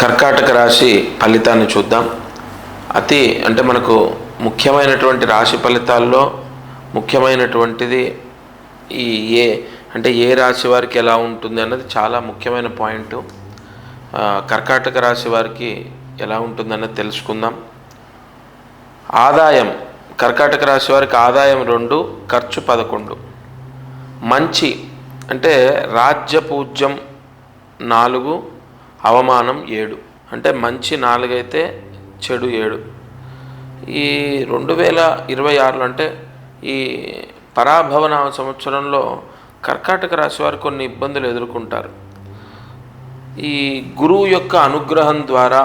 కర్కాటక రాశి ఫలితాన్ని చూద్దాం. అంటే మనకు ముఖ్యమైనటువంటి రాశి ఫలితాల్లో ముఖ్యమైనటువంటిది ఈ ఏ రాశి వారికి ఎలా ఉంటుంది అన్నది చాలా ముఖ్యమైన పాయింట్. కర్కాటక రాశి వారికి ఎలా ఉంటుందన్నది తెలుసుకుందాం. ఆదాయం, కర్కాటక రాశి వారికి ఆదాయం 2, ఖర్చు 11. మంచి అంటే రాజ్యపూజ్యం 4, అవమానం 7. అంటే మంచి 4 అయితే చెడు 7. ఈ 2026 అంటే ఈ పరాభవనామ సంవత్సరంలో కర్కాటక రాశి వారు కొన్ని ఇబ్బందులు ఎదుర్కొంటారు. ఈ గురువు యొక్క అనుగ్రహం ద్వారా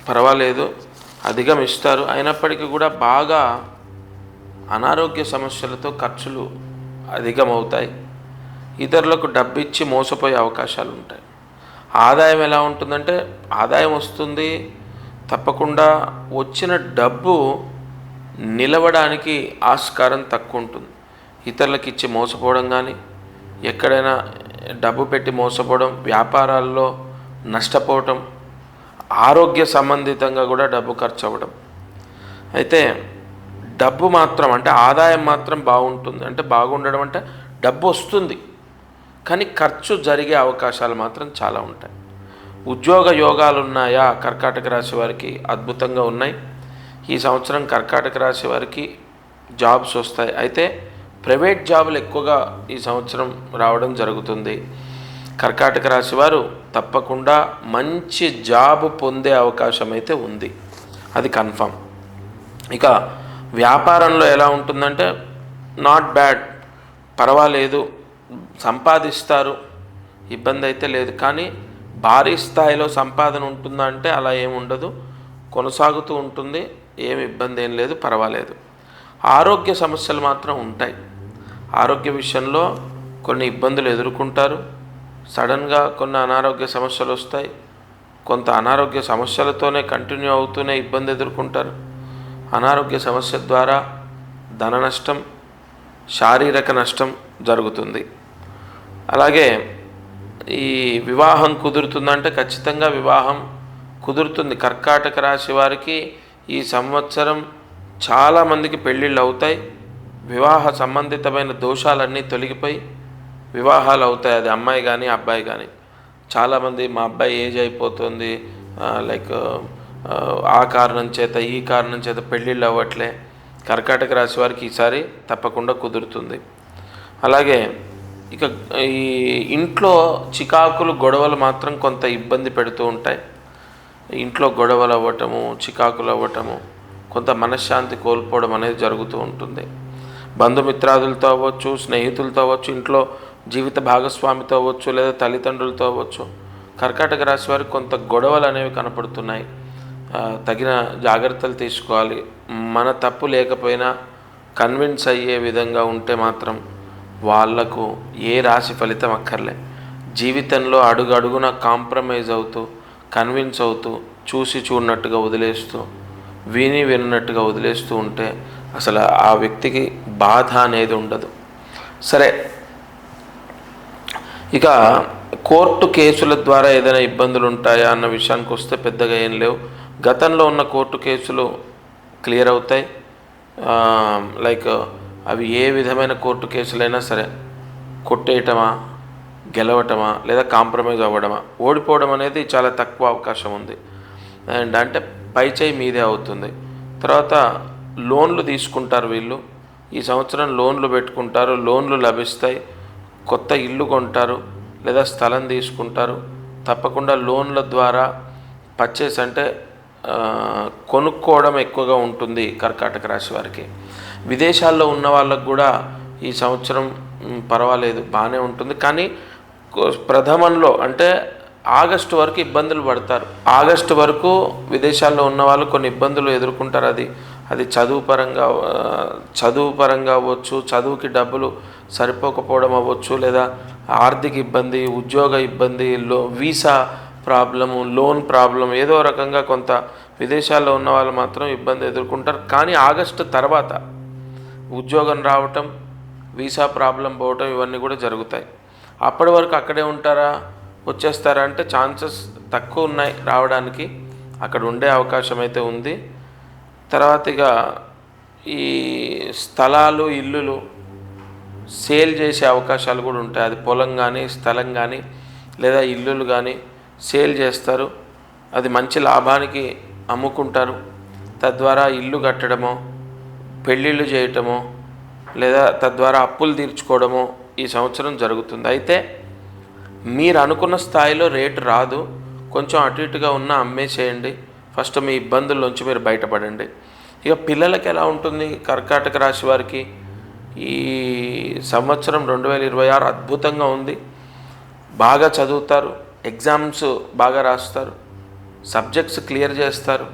పర్వాలేదు అధిగమిస్తారు. అయినప్పటికీ కూడా బాగా అనారోగ్య సమస్యలతో ఖర్చులు అధికమవుతాయి. ఇతరులకు డబ్బు ఇచ్చి మోసపోయే అవకాశాలు ఉంటాయి. ఆదాయం ఎలా ఉంటుందంటే ఆదాయం వస్తుంది, తప్పకుండా వచ్చిన డబ్బు నిలవడానికి ఆస్కారం తక్కువ ఉంటుంది. ఇతరులకు ఇచ్చి మోసపోవడం కానీ, ఎక్కడైనా డబ్బు పెట్టి మోసపోవడం, వ్యాపారాల్లో నష్టపోవటం, ఆరోగ్య సంబంధితంగా కూడా డబ్బు ఖర్చు అవ్వడం. అయితే డబ్బు మాత్రం అంటే ఆదాయం మాత్రం బాగుంటుంది. అంటే బాగుండడం అంటే డబ్బు వస్తుంది కానీ ఖర్చు జరిగే అవకాశాలు మాత్రం చాలా ఉంటాయి. ఉద్యోగ యోగాలు ఉన్నాయా? కర్కాటక రాశి వారికి అద్భుతంగా ఉన్నాయి. ఈ సంవత్సరం కర్కాటక రాశి వారికి జాబ్స్ వస్తాయి. అయితే ప్రైవేట్ జాబులు ఎక్కువగా ఈ సంవత్సరం రావడం జరుగుతుంది. కర్కాటక రాశి వారు తప్పకుండా మంచి జాబ్ పొందే అవకాశం అయితే ఉంది, అది కన్ఫామ్. ఇక వ్యాపారంలో ఎలా ఉంటుందంటే నాట్ బ్యాడ్, పర్వాలేదు, సంపాదిస్తారు, ఇబ్బంది అయితే లేదు. కానీ భారీ స్థాయిలో సంపాదన ఉంటుందా అంటే అలా ఏమి ఉండదు, కొనసాగుతూ ఉంటుంది, ఏమి ఇబ్బంది ఏం లేదు, పర్వాలేదు. ఆరోగ్య సమస్యలు మాత్రం ఉంటాయి. ఆరోగ్య విషయంలో కొన్ని ఇబ్బందులు ఎదుర్కొంటారు. సడన్గా కొన్ని అనారోగ్య సమస్యలు వస్తాయి. కొంత అనారోగ్య సమస్యలతోనే కంటిన్యూ అవుతూనే ఇబ్బంది ఎదుర్కొంటారు. అనారోగ్య సమస్య ద్వారా ధన నష్టం, శారీరక నష్టం జరుగుతుంది. అలాగే ఈ వివాహం కుదురుతుందంటే ఖచ్చితంగా వివాహం కుదురుతుంది. కర్కాటక రాశి వారికి ఈ సంవత్సరం చాలామందికి పెళ్ళిళ్ళు అవుతాయి. వివాహ సంబంధితమైన దోషాలన్నీ తొలగిపోయి వివాహాలు అవుతాయి. అది అమ్మాయి కానీ అబ్బాయి కానీ. చాలామంది మా అబ్బాయి ఏజ్ అయిపోతుంది, ఆ కారణం చేత ఈ కారణం చేత పెళ్ళిళ్ళు అవ్వట్లే. కర్కాటక రాశి వారికి ఈసారి తప్పకుండా కుదురుతుంది. అలాగే ఇక ఈ ఇంట్లో చికాకులు, గొడవలు మాత్రం కొంత ఇబ్బంది పెడుతూ ఉంటాయి. ఇంట్లో గొడవలు అవ్వటము, చికాకులు అవ్వటము, కొంత మనశ్శాంతి కోల్పోవడం అనేది జరుగుతూ ఉంటుంది. బంధుమిత్రాదులతో అవ్వచ్చు, స్నేహితులతో అవ్వచ్చు, ఇంట్లో జీవిత భాగస్వామితో అవ్వచ్చు, లేదా తల్లిదండ్రులతో అవ్వచ్చు. కర్కాటక రాశి వారికి కొంత గొడవలు అనేవి కనపడుతున్నాయి. తగిన జాగ్రత్తలు తీసుకోవాలి. మన తప్పు లేకపోయినా కన్విన్స్ అయ్యే విధంగా ఉంటే మాత్రం వాళ్లకు ఏ రాశి ఫలితం అక్కర్లే. జీవితంలో అడుగడుగున కాంప్రమైజ్ అవుతూ, కన్విన్స్ అవుతూ, చూసి చూడనట్టుగా వదిలేస్తూ, విన్నట్టుగా వదిలేస్తూ ఉంటే అసలు ఆ వ్యక్తికి బాధ అనేది ఉండదు. సరే, ఇక కోర్టు కేసుల ద్వారా ఏదైనా ఇబ్బందులు ఉంటాయా అన్న విషయానికి వస్తే పెద్దగా ఏం లేవు. గతంలో ఉన్న కోర్టు కేసులు క్లియర్ అవుతాయి. అవి ఏ విధమైన కోర్టు కేసులైనా సరే, కొట్టేయటమా, గెలవటమా, లేదా కాంప్రమైజ్ అవ్వడమా, ఓడిపోవడం అనేది చాలా తక్కువ అవకాశం ఉంది. అండ్ అంటే పైచేయి మీదే అవుతుంది. తర్వాత లోన్లు తీసుకుంటారు వీళ్ళు. ఈ సంవత్సరం లోన్లు పెట్టుకుంటారు, లోన్లు లభిస్తాయి. కొత్త ఇల్లు కొంటారు లేదా స్థలం తీసుకుంటారు. తప్పకుండా లోన్ల ద్వారా పర్చేస్ అంటే కొనుక్కోవడం ఎక్కువగా ఉంటుంది కర్కాటక రాశి వారికి. విదేశాల్లో ఉన్న వాళ్ళకు కూడా ఈ సంవత్సరం పర్వాలేదు, బాగానే ఉంటుంది. కానీ ప్రథమంలో అంటే ఆగస్టు వరకు ఇబ్బందులు పడతారు. ఆగస్టు వరకు విదేశాల్లో ఉన్న వాళ్ళు కొన్ని ఇబ్బందులు ఎదుర్కొంటారు. అది చదువు పరంగా అవ్వచ్చు, చదువుకి డబ్బులు సరిపోకపోవడం అవ్వచ్చు, లేదా ఆర్థిక ఇబ్బంది, ఉద్యోగ ఇబ్బంది, వీసా ప్రాబ్లము, లోన్ ప్రాబ్లం, ఏదో రకంగా కొంత విదేశాల్లో ఉన్న వాళ్ళు మాత్రం ఇబ్బంది ఎదుర్కొంటారు. కానీ ఆగస్టు తర్వాత ఉద్యోగం రావటం, వీసా ప్రాబ్లం పోవటం, ఇవన్నీ కూడా జరుగుతాయి. అప్పటి వరకు అక్కడే ఉంటారా? వచ్చేస్తారా అంటే ఛాన్సెస్ తక్కువ ఉన్నాయి రావడానికి, అక్కడ ఉండే అవకాశం అయితే ఉంది. తర్వాత ఇక ఈ స్థలాలు ఇల్లులు సేల్ చేసే అవకాశాలు కూడా ఉంటాయి. అది పొలం కానీ స్థలం కానీ లేదా ఇల్లులు కానీ సేల్ చేస్తారు. అది మంచి లాభానికి అమ్ముకుంటారు. తద్వారా ఇల్లు కట్టడమో పెళ్ళిళ్ళు చేయటమో లేదా తద్వారా అప్పులు తీర్చుకోవడమో ఈ సంవత్సరం జరుగుతుంది. అయితే మీరు అనుకున్న స్థాయిలో రేటు రాదు. కొంచెం అటు ఇటుగా ఉన్న అమ్మేసేయండి. ఫస్ట్ మీ ఇబ్బందుల్లోంచి మీరు బయటపడండి. ఇక పిల్లలకి ఎలా ఉంటుంది? కర్కాటక రాశి వారికి ఈ సంవత్సరం 2026 అద్భుతంగా ఉంది. బాగా చదువుతారు, ఎగ్జామ్స్ బాగా రాస్తారు, సబ్జెక్ట్స్ క్లియర్ చేస్తారు,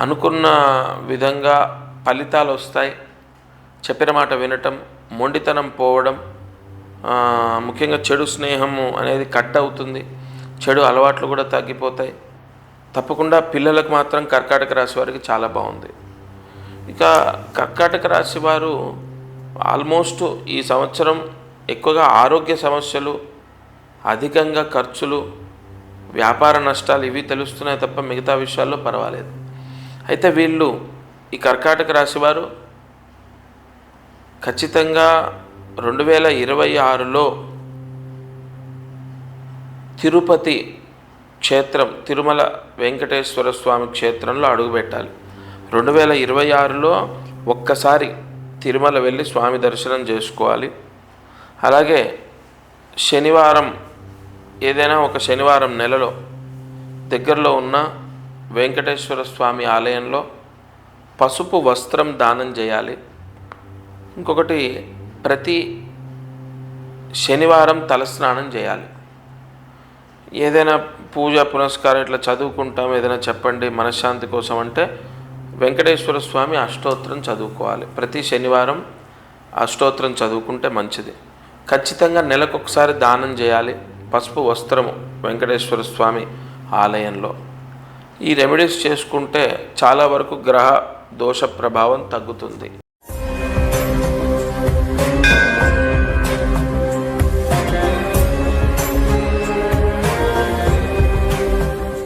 అనుకున్న విధంగా ఫలితాలు వస్తాయి. చెప్పిన మాట వినటం, మొండితనం పోవడం, ముఖ్యంగా చెడు స్నేహము అనేది కట్ అవుతుంది, చెడు అలవాట్లు కూడా తగ్గిపోతాయి. తప్పకుండా పిల్లలకు మాత్రం కర్కాటక రాశి వారికి చాలా బాగుంది. ఇక కర్కాటక రాశి వారు ఆల్మోస్ట్ ఈ సంవత్సరం ఎక్కువగా ఆరోగ్య సమస్యలు, అధికంగా ఖర్చులు, వ్యాపార నష్టాలు ఇవి తెలుస్తున్నాయి తప్ప మిగతా విషయాల్లో పర్వాలేదు. అయితే వీళ్ళు ఈ కర్కాటక రాశి వారు ఖచ్చితంగా 2026లో తిరుపతి క్షేత్రం, తిరుమల వెంకటేశ్వర స్వామి క్షేత్రంలో అడుగుపెట్టాలి. 2026లో ఒక్కసారి తిరుమల వెళ్ళి స్వామి దర్శనం చేసుకోవాలి. అలాగే శనివారం, ఏదైనా ఒక శనివారం నెలలో దగ్గరలో ఉన్న వెంకటేశ్వర స్వామి ఆలయంలో పసుపు వస్త్రం దానం చేయాలి. ఇంకొకటి, ప్రతి శనివారం తలస్నానం చేయాలి. ఏదైనా పూజ పునస్కారం ఇట్లా చదువుకుంటాం, ఏదైనా చెప్పండి మనశ్శాంతి కోసం అంటే వెంకటేశ్వర స్వామి అష్టోత్తరం చదువుకోవాలి. ప్రతి శనివారం అష్టోత్తరం చదువుకుంటే మంచిది. ఖచ్చితంగా నెలకొకసారి దానం చేయాలి పసుపు వస్త్రము వెంకటేశ్వర స్వామి ఆలయంలో. ఈ రెమెడీస్ చేసుకుంటే చాలా వరకు గ్రహ దోష ప్రభావం తగ్గుతుంది.